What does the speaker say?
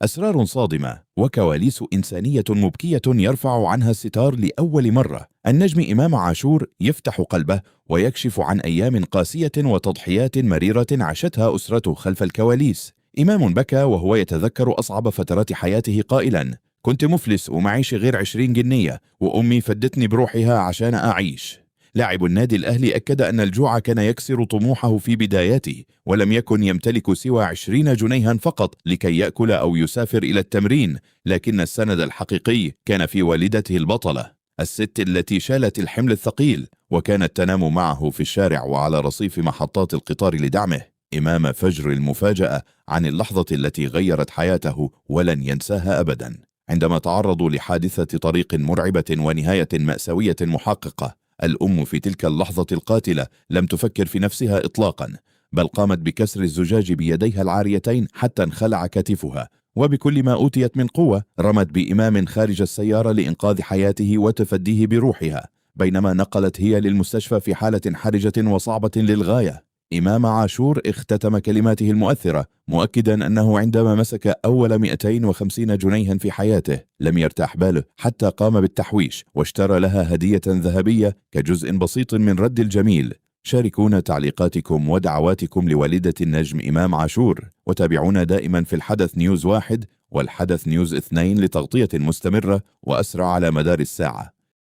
أسرار صادمة وكواليس إنسانية مبكية يرفع عنها الستار لأول مرة. النجم إمام عاشور يفتح قلبه ويكشف عن أيام قاسية وتضحيات مريرة عاشتها أسرته خلف الكواليس. إمام بكى وهو يتذكر أصعب فترات حياته قائلا: كنت مفلس ومعيش غير 20 جنيه وأمي فدتني بروحها عشان أعيش. لاعب النادي الأهلي أكد أن الجوع كان يكسر طموحه في بداياته، ولم يكن يمتلك سوى 20 جنيها فقط لكي يأكل أو يسافر إلى التمرين، لكن السند الحقيقي كان في والدته البطلة، الست التي شالت الحمل الثقيل وكانت تنام معه في الشارع وعلى رصيف محطات القطار لدعمه. إمام فجر المفاجأة عن اللحظة التي غيرت حياته ولن ينساها أبدا، عندما تعرضوا لحادثة طريق مرعبة ونهاية مأساوية محققة. الأم في تلك اللحظة القاتلة لم تفكر في نفسها إطلاقا، بل قامت بكسر الزجاج بيديها العاريتين حتى انخلع كتفها، وبكل ما أوتيت من قوة رمت بإمام خارج السيارة لإنقاذ حياته وتفديه بروحها، بينما نقلت هي للمستشفى في حالة حرجة وصعبة للغاية. إمام عاشور اختتم كلماته المؤثرة مؤكدا أنه عندما مسك أول 250 جنيها في حياته لم يرتاح باله حتى قام بالتحويش واشترى لها هدية ذهبية كجزء بسيط من رد الجميل. شاركونا تعليقاتكم ودعواتكم لوالدة النجم إمام عاشور، وتابعونا دائما في الحدث نيوز 1 والحدث نيوز 2 لتغطية مستمرة وأسرع على مدار الساعة.